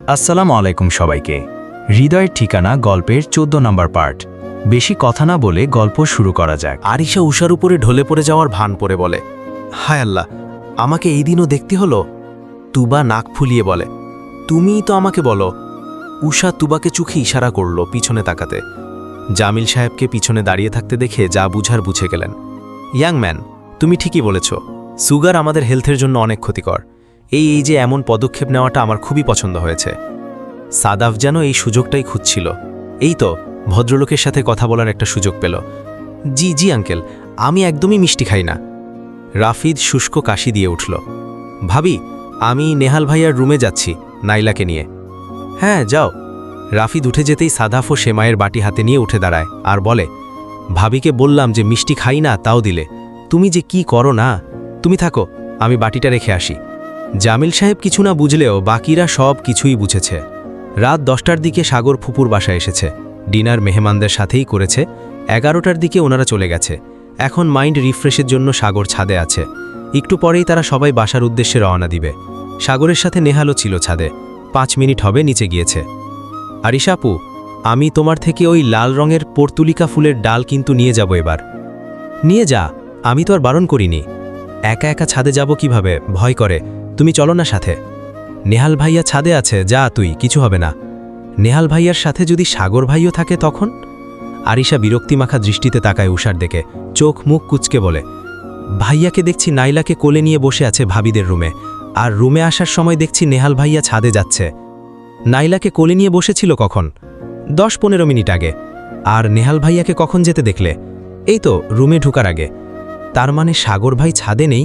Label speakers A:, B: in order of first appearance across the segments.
A: আসসালামু আলাইকুম সবাইকে। হৃদয়ের ঠিকানা গল্পের ১৪ নম্বর পার্ট। বেশি কথা না বলে গল্প শুরু করা যাক।
B: আরিশা উষার উপরে ঢলে পড়ে যাওয়ার ভান পরে বলে, হায় আল্লাহ, আমাকে এই দিনও দেখতে হলো। তুবা নাক ফুলিয়ে বলে, তুমিই তো আমাকে বলো। উষা তুবাকে চোখে ইশারা করল পিছনে তাকাতে। জামিল সাহেবকে পিছনে দাঁড়িয়ে থাকতে দেখে যা বুঝার বুঝে গেলেন। ইয়াং ম্যান, তুমি ঠিকই বলেছ, সুগার আমাদের হেলথের জন্য অনেক ক্ষতিকর। এই যে এমন পদক্ষেপ নেওয়াটা আমার খুবই পছন্দ হয়েছে। সাদাফ যেন এই সুযোগটাই খুঁজছিল। এই তো ভদ্রলোকের সাথে কথা বলার একটা সুযোগ পেল। জি জি আঙ্কেল, আমি একদমই মিষ্টি খাই না। রাফিদ শুষ্ক কাশি দিয়ে উঠল। ভাবি, আমি নেহাল ভাইয়ার রুমে যাচ্ছি নাইলাকে নিয়ে। হ্যাঁ যাও। রাফিদ উঠে যেতেই সাদাফ ও সেমাইয়ের বাটি হাতে নিয়ে উঠে দাঁড়ায় আর বলে, ভাবিকে বললাম যে মিষ্টি খাই না, তাও দিলে। তুমি যে কি করো না। তুমি থাকো, আমি বাটিটা রেখে আসি। জামিল সাহেব কিছু না বুঝলেও বাকিরা সব কিছুই বুঝেছে। রাত 10টার দিকে সাগর ফুপুর বাসায় এসেছে। ডিনার মেহমানদের সাথেই করেছে। 11টার দিকে ওনারা চলে গেছে। এখন মাইন্ড রিফ্রেশের জন্য সাগর ছাদে আছে। একটু পরেই তারা সবাই বাসার উদ্দেশ্যে রওনা দিবে। সাগরের সাথে নেহালও ছিল ছাদে। 5 মিনিট হবে নিচে গিয়েছে। আরিশা আপু, আমি তোমার থেকে ওই লাল রঙের পর্তুলিকা ফুলের ডাল কিন্তু নিয়ে যাব এবার। নিয়ে যা, আমি তো আর বারণ করিনি। একা একা ছাদে যাব কিভাবে, ভয় করে। তুমি চলো না সাথে। নেহাল ভাইয়া ছাদে আছে, যা তুই, কিছু হবে না। নেহাল ভাইয়ার সাথে যদি সাগর ভাইও থাকে তখন? আরিশা বিরক্তিমাখা দৃষ্টিতে তাকায় উষার দিকে, চোখ মুখ কুচকে বলে, ভাইয়াকে দেখছি নাইলাকে কোলে নিয়ে বসে আছে ভাবিদের রুমে, আর রুমে আসার সময় দেখছি নেহাল ভাইয়া ছাদে যাচ্ছে। নাইলাকে কোলে নিয়ে বসেছিল কখন? 10-15 মিনিট আগে। আর নেহাল ভাইয়াকে কখন যেতে দেখলে? এই তো রুমে ঢুকার আগে। তার মানে সাগর ভাই ছাদে নেই?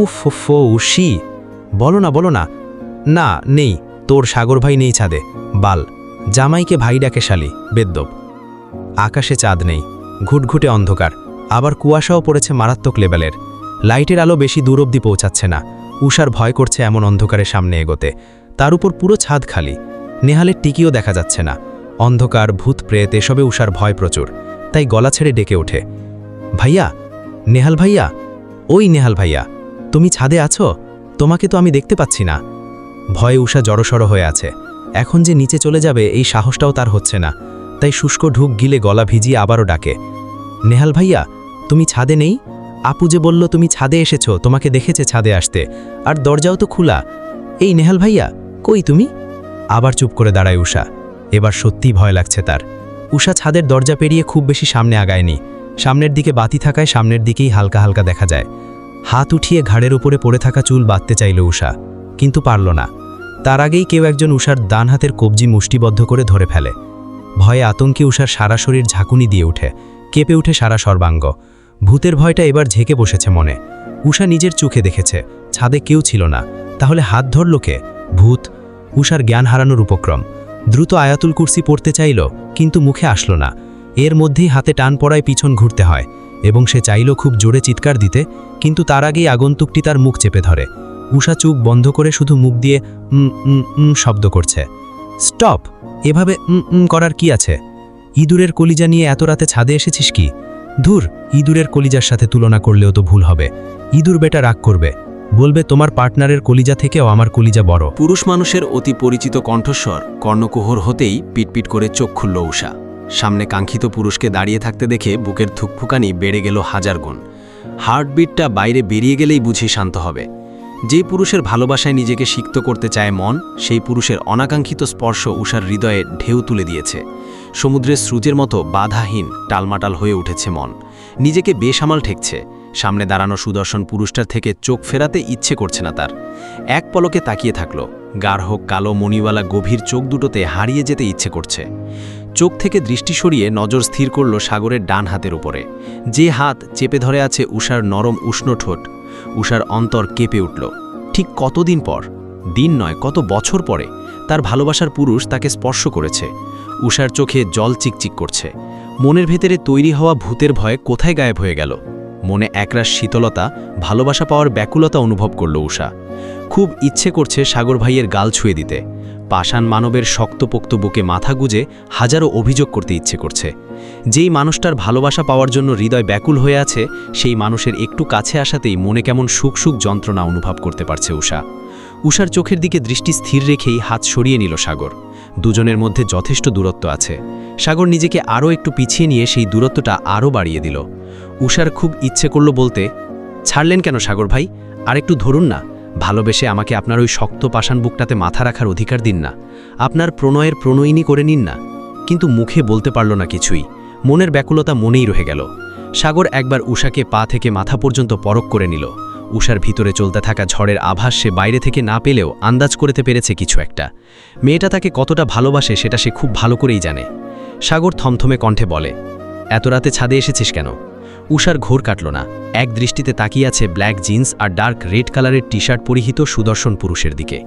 B: উফ উশি, বলো না বলো না। না নেই, তোর সাগর ভাই নেই ছাদে। বাল, জামাইকে ভাই ডাকে শালি, বেদ্যব। আকাশে চাঁদ নেই, ঘুটঘুটে অন্ধকার, আবার কুয়াশাও পড়েছে মারাত্মক লেভেলের। লাইটের আলো বেশি দূর অবধি পৌঁছাচ্ছে না। উষার ভয় করছে এমন অন্ধকারের সামনে এগোতে। তার উপর পুরো ছাদ খালি, নেহালের টিকিও দেখা যাচ্ছে না। অন্ধকার, ভূত প্রেত এসবে উষার ভয় প্রচুর, তাই গলা ছেড়ে ডেকে ওঠে, ভাইয়া, নেহাল ভাইয়া, ওই নেহাল ভাইয়া, তুমি ছাদে আছো? তোমাকে তো আমি দেখতে পাচ্ছি না। ভয়ে উষা জড়সড় হয়ে আছে। এখন যে নিচে চলে যাবে এই সাহসটাও তার হচ্ছে না, তাই শুষ্ক ঢুক গিলে গলা ভিজিয়ে আবারও ডাকে, নেহাল ভাইয়া, তুমি ছাদে নেই? আপু যে বলল তুমি ছাদে এসেছো, তোমাকে দেখেছে ছাদে আসতে, আর দরজাও তো খোলা। এই নেহাল ভাইয়া, কই তুমি? আবার চুপ করে দাঁড়ায় উষা। এবার সত্যিই ভয় লাগছে তার। উষা ছাদের দরজা পেরিয়ে খুব বেশি সামনে আগায়নি। সামনের দিকে বাতি থাকায় সামনের দিকেই হালকা হালকা দেখা যায়। হাত উঠিয়ে ঘাড়ের উপরে পড়ে থাকা চুল বাঁধতে চাইল উষা, কিন্তু পারল না। তার আগেই কেউ একজন উষার ডান হাতের কবজি মুষ্টিবদ্ধ করে ধরে ফেলে। ভয়ে আতঙ্কে উষার সারা শরীর ঝাঁকুনি দিয়ে ওঠে, কেঁপে উঠে সারা সর্বাঙ্গ। ভূতের ভয়টা এবার ঝেঁকে বসেছে মনে। উষা নিজের চোখে দেখেছে ছাদে কেউ ছিল না, তাহলে হাত ধরল কে? ভূত। উষার জ্ঞান হারানোর উপক্রম। দ্রুত আয়াতুল কুরসি পড়তে চাইল, কিন্তু মুখে আসলো না। এর মধ্যেই হাতে টান পড়ায় পিছন ঘুরতে হয়, এবং সে চাইল খুব জোরে চিৎকার দিতে, কিন্তু তার আগেই আগন্তুকটি তার মুখ চেপে ধরে। উষা চোখ বন্ধ করে শুধু মুখ দিয়ে শব্দ করছে। স্টপ! এভাবে করার কি আছে? ইঁদুরের কলিজা নিয়ে এত রাতে ছাদে এসেছিস কি? ধুর, ইঁদুরের কলিজার সাথে তুলনা করলেও তো ভুল হবে। ইঁদুর বেটা রাগ করবে, বলবে তোমার পার্টনারের কলিজা থেকেও আমার কলিজা বড়। পুরুষ মানুষের অতি পরিচিত কণ্ঠস্বর কর্ণকুহর হতেই পিটপিট করে চোখ খুলল উষা। সামনে কাঙ্ক্ষিত পুরুষকে দাঁড়িয়ে থাকতে দেখে বুকের থুকফুকানি বেড়ে গেল 1000 গুণ। হার্টবিটটা বাইরে বেরিয়ে গেলেই বুঝি শান্ত হবে। যে পুরুষের ভালোবাসায় নিজেকে সিক্ত করতে চায় মন, সেই পুরুষের অনাকাঙ্ক্ষিত স্পর্শ উষার হৃদয়ে ঢেউ তুলে দিয়েছে। সমুদ্রের স্রোতের মতো বাধাহীন টালমাটাল হয়ে উঠেছে মন। নিজেকে বেসামাল ঠেকছে। সামনে দাঁড়ানো সুদর্শন পুরুষটার থেকে চোখ ফেরাতে ইচ্ছে করছে না তার। এক পলকে তাকিয়ে থাকল। গাঢ় কালো মণিওয়ালা গভীর চোখ দুটোতে হারিয়ে যেতে ইচ্ছে করছে। চোখ থেকে দৃষ্টি সরিয়ে নজর স্থির করল সাগরের ডান হাতের উপরে, যে হাত চেপে ধরে আছে উষার নরম উষ্ণ ঠোঁট। উষার অন্তর কেঁপে উঠল। ঠিক কতদিন পর, দিন নয় কত বছর পরে তার ভালোবাসার পুরুষ তাকে স্পর্শ করেছে। উষার চোখে জল চিকচিক করছে। মনের ভেতরে তৈরি হওয়া ভূতের ভয় কোথায় গায়েব হয়ে গেল? মনে একরাশ শীতলতা, ভালোবাসা পাওয়ার ব্যাকুলতা অনুভব করল উষা। খুব ইচ্ছে করছে সাগর ভাইয়ের গাল ছুঁয়ে দিতে। পাষাণ মানবের শক্তপোক্ত বুকে মাথা গুজে হাজারো অভিযোগ করতে ইচ্ছে করছে। যেই মানুষটার ভালোবাসা পাওয়ার জন্য হৃদয় ব্যাকুল হয়ে আছে, সেই মানুষের একটু কাছে আসাতেই মনে কেমন সুখ সুখ যন্ত্রণা অনুভব করতে পারছে উষা। উষার চোখের দিকে দৃষ্টি স্থির রেখেই হাত সরিয়ে নিল সাগর। দুজনের মধ্যে যথেষ্ট দূরত্ব আছে। সাগর নিজেকে আরও একটু পিছিয়ে নিয়ে সেই দূরত্বটা আরও বাড়িয়ে দিল। উষার খুব ইচ্ছে করল বলতে, ছাড়লেন কেন সাগর ভাই, আর একটু ধরুন না। ভালোবেসে আমাকে আপনার ওই শক্ত পাষাণ বুকটাতে মাথা রাখার অধিকার দিন না। আপনার প্রণয়ের প্রণয়িনী করে নিন না। কিন্তু মুখে বলতে পারল না কিছুই। মনের ব্যাকুলতা মনেই রয়ে গেল। সাগর একবার উষাকে পা থেকে মাথা পর্যন্ত পরখ করে নিল। উষার ভিতরে চলতে থাকা ঝড়ের আভাস সে বাইরে থেকে না পেলেও আন্দাজ করতে পেরেছে কিছু একটা। মেয়েটা তাকে কতটা ভালোবাসে সেটা সে খুব ভালো করেই জানে। সাগর থমথমে কণ্ঠে বলে, এত রাতে ছাদে এসেছিস কেন? উষার ঘোর কাটল না। এক দৃষ্টিতে তাকিয়ে আছে ব্ল্যাক জিন্স আর ডার্ক রেড কালারের টি শার্ট পরিহিত সুদর্শন পুরুষের দিকে।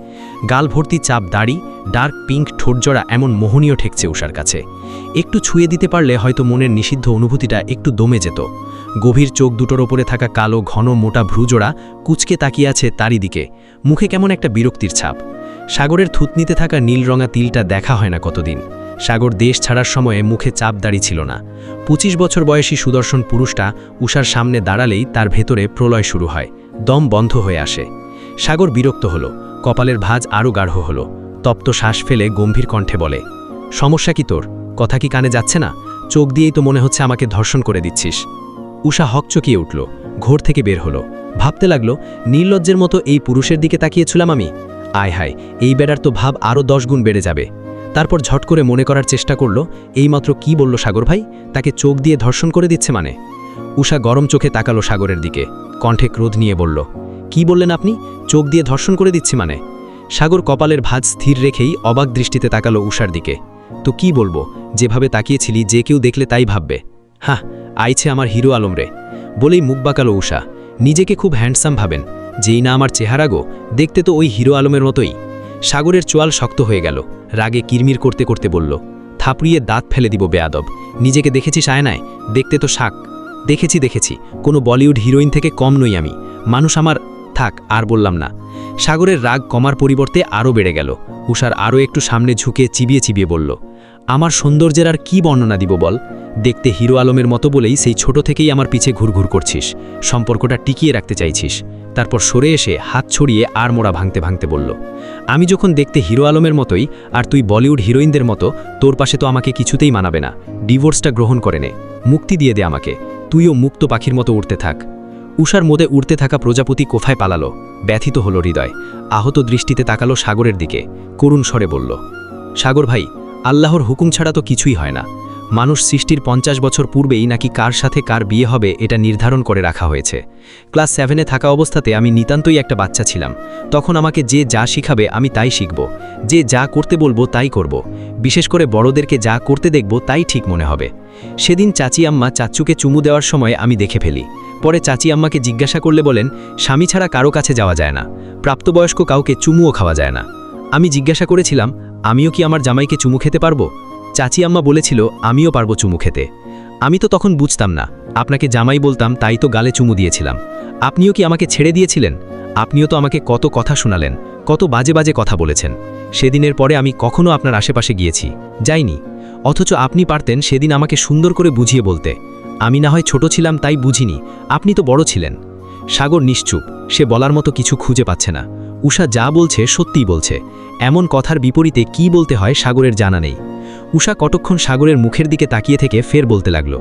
B: গাল ভর্তি চাপ দাড়ি, ডার্ক পিঙ্ক ঠোঁটজোড়া এমন মোহনীয় ঠেকছে উষার কাছে। একটু ছুঁয়ে দিতে পারলে হয়তো মনের নিষিদ্ধ অনুভূতিটা একটু দমে যেত। গভীর চোখ দুটোর ওপরে থাকা কালো ঘন মোটা ভ্রুজোড়া কুচকে তাকিয়ে আছে তারই দিকে। মুখে কেমন একটা বিরক্তির ছাপ। সাগরের থুতনিতে থাকা নীলরঙা তিলটা দেখা হয় না কতদিন। সাগর দেশ ছাড়ার সময়ে মুখে চাপ দাড়ি ছিল না। 25 বছর বয়সী সুদর্শন পুরুষটা উষার সামনে দাঁড়ালেই তার ভেতরে প্রলয় শুরু হয়, দম বন্ধ হয়ে আসে। সাগর বিরক্ত হল, কপালের ভাঁজ আরও গাঢ় হল। তপ্ত শ্বাস ফেলে গম্ভীর কণ্ঠে বলে, সমস্যা কি তোর? কথা কি কানে যাচ্ছে না? চোখ দিয়েই তো মনে হচ্ছে আমাকে ধর্ষণ করে দিচ্ছিস। উষা হকচকিয়ে উঠল, ঘোর থেকে বের হলো। ভাবতে লাগলো, নির্লজ্জের মতো এই পুরুষের দিকে তাকিয়েছিলাম আমি। আয় হায়, এই বেড়ার তো ভাব আরও 10 গুণ বেড়ে যাবে। তারপর ঝট করে মনে করার চেষ্টা করল, এইমাত্র কি বলল সাগর ভাই? তাকে চোখ দিয়ে ধর্ষণ করে দিচ্ছে মানে? উষা গরম চোখে তাকালো সাগরের দিকে, কণ্ঠে ক্রোধ নিয়ে বলল, কি বললেন আপনি? চোখ দিয়ে ধর্ষণ করে দিচ্ছি মানে? সাগর কপালের ভাঁজ স্থির রেখেই অবাক দৃষ্টিতে তাকালো উষার দিকে। তো কি বলবো? যেভাবে তাকিয়েছিলি যে কেউ দেখলে তাই ভাববে। হ্যাঁ, আইছে আমার হিরো আলম রে, বলেই মুখ বাঁকালো উষা। নিজেকে খুব হ্যান্ডসাম ভাবেন, যেই না আমার চেহারা গো, দেখতে তো ওই হিরো আলমের মতোই। সাগরের চোয়াল শক্ত হয়ে গেল, রাগে কিরমির করতে করতে বলল, থাপড়িয়ে দাঁত ফেলে দিব বেয়াদব। নিজেকে দেখেছিস আয়নায়? দেখতে তো শাক। দেখেছি, কোনো বলিউড হিরোইন থেকে কম নই আমি। মানুষ আমার। থাক, আর বললাম না। সাগরের রাগ কমার পরিবর্তে আরও বেড়ে গেল। উষার আরও একটু সামনে ঝুঁকে চিবিয়ে বলল, আমার সৌন্দর্যের আর কি বর্ণনা দিব বল? দেখতে হিরো আলমের মতো বলেই সেই ছোট থেকেই আমার পিছে ঘুরঘুর করছিস, সম্পর্কটা টিকিয়ে রাখতে চাইছিস। তারপর সরে এসে হাত ছড়িয়ে আর মোড়া ভাঙতে বলল, আমি যখন দেখতে হিরো আলমের মতোই আর তুই বলিউড হিরোইনদের মতো, তোর পাশে তো আমাকে কিছুতেই মানাবে না। ডিভোর্সটা গ্রহণ করে নে, মুক্তি দিয়ে দে আমাকে। তুইও মুক্ত পাখির মতো উড়তে থাক। উষার মধ্যে উড়তে থাকা প্রজাপতি কোথায় পালালো? ব্যথিত হলো হৃদয়। আহত দৃষ্টিতে তাকালো সাগরের দিকে, করুণ স্বরে বলল, সাগর ভাই, আল্লাহর হুকুম ছাড়া তো কিছুই হয় না। মানুষ সৃষ্টির 50 বছর পূর্বেই নাকি কার সাথে কার বিয়ে হবে এটা নির্ধারণ করে রাখা হয়েছে। ক্লাস 7-এ থাকা অবস্থাতে আমি নিতান্তই একটা বাচ্চা ছিলাম। তখন আমাকে যে যা শিখাবে আমি তাই শিখব, যে যা করতে বলবো তাই করব। বিশেষ করে বড়দেরকে যা করতে দেখব তাই ঠিক মনে হবে। সেদিন চাচি আম্মা চাচ্চুকে চুমু দেওয়ার সময় আমি দেখে ফেলি। পরে চাচি আম্মাকে জিজ্ঞাসা করলে বলেন, স্বামী ছাড়া কারো কাছে যাওয়া যায় না, প্রাপ্তবয়স্ক কাউকে চুমুও খাওয়া যায় না। আমি জিজ্ঞাসা করেছিলাম, আমিও কি আমার জামাইকে চুমু খেতে পারবো? চাচি আম্মা বলেছিল, আমিও পারবো চুমু খেতে। আমি তো তখন বুঝতাম না, আপনাকে জামাই বলতাম তাই তো গালে চুমু দিয়েছিলাম। আপনিও কি আমাকে ছেড়ে দিয়েছিলেন? আপনিও তো আমাকে কত কথা শোনালেন, কত বাজে বাজে কথা বলেছেন। সেদিনের পরে আমি কখনো আপনার আশেপাশে গিয়েছি? যাইনি। অথচ আপনি পারতেন সেদিন আমাকে সুন্দর করে বুঝিয়ে বলতে। আমি না হয় ছোট ছিলাম তাই বুঝিনি, আপনি তো বড় ছিলেন। সাগর নিশ্চুপ, সে বলার মতো কিছু খুঁজে পাচ্ছে না। উষা যা বলছে সত্যিই বলছে। এমন কথার বিপরীতে কি বলতে হয় সাগরের জানা নেই। উষা কতক্ষণ সাগরের মুখের দিকে তাকিয়ে থেকে ফের বলতে লাগল,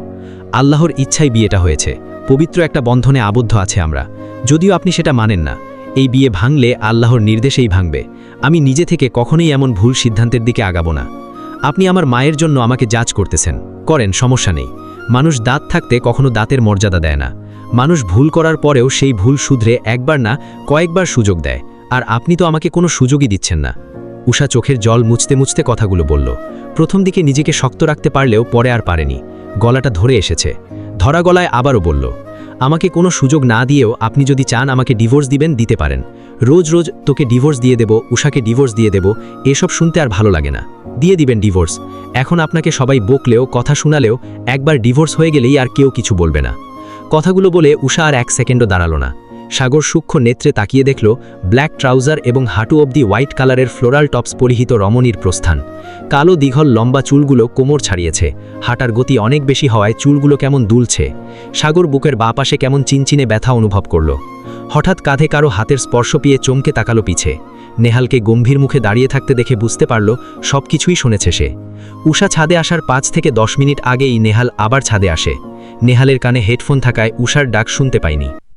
B: আল্লাহর ইচ্ছাই বিয়েটা হয়েছে, পবিত্র একটা বন্ধনে আবদ্ধ আছে আমরা। যদিও আপনি সেটা মানেন না, এই বিয়ে ভাঙলে আল্লাহর নির্দেশেই ভাঙবে। আমি নিজে থেকে কখনোই এমন ভুল সিদ্ধান্তের দিকে আগাবো না। আপনি আমার মায়ের জন্য আমাকে জাজ করতেছেন, করেন, সমস্যা নেই। মানুষ দাঁত থাকতে কখনো দাঁতের মর্যাদা দেয় না। মানুষ ভুল করার পরেও সেই ভুল শুধরে একবার না কয়েকবার সুযোগ দেয়, আর আপনি তো আমাকে কোনো সুযোগই দিচ্ছেন না। উষা চোখের জল মুছতে কথাগুলো বলল। প্রথম দিকে নিজেকে শক্ত রাখতে পারলেও পরে আর পারেনি, গলাটা ধরে এসেছে। ধরা গলায় আবারও বলল, আমাকে কোনো সুযোগ না দিয়েও আপনি যদি চান আমাকে ডিভোর্স দিবেন, দিতে পারেন। রোজ রোজ তোকে ডিভোর্স দিয়ে দেব, উষাকে ডিভোর্স দিয়ে দেব, এসব শুনতে আর ভালো লাগে না। দিয়ে দিবেন ডিভোর্স। এখন আপনাকে সবাই বকলেও কথা শোনালেও একবার ডিভোর্স হয়ে গেলেই আর কেউ কিছু বলবে না। কথাগুলো বলে উষা আর 1 সেকেন্ডও দাঁড়ালো না। সাগর সূক্ষ্ম নেত্রে তাকিয়ে দেখল ব্ল্যাক ট্রাউজার এবং হাঁটু অবধি হোয়াইট কালারের ফ্লোরাল টপস পরিহিত রমণীর প্রস্থান। কালো দীঘল লম্বা চুলগুলো কোমর ছাড়িয়েছে, হাঁটার গতি অনেক বেশি হওয়ায় চুলগুলো কেমন দুলছে। সাগর বুকের বাঁ পাশে কেমন চিনচিনে ব্যথা অনুভব করল।
A: হঠাৎ কাঁধে কারো হাতের স্পর্শ পেয়ে চমকে তাকালো পিছে। নেহালকে গম্ভীর মুখে দাঁড়িয়ে থাকতে দেখে বুঝতে পারল সব কিছুই শুনেছে সে। উষা ছাদে আসার 5 থেকে 10 মিনিট আগেই নেহাল আবার ছাদে আসে। নেহালের কানে হেডফোন থাকায় উষার ডাক শুনতে পায়নি।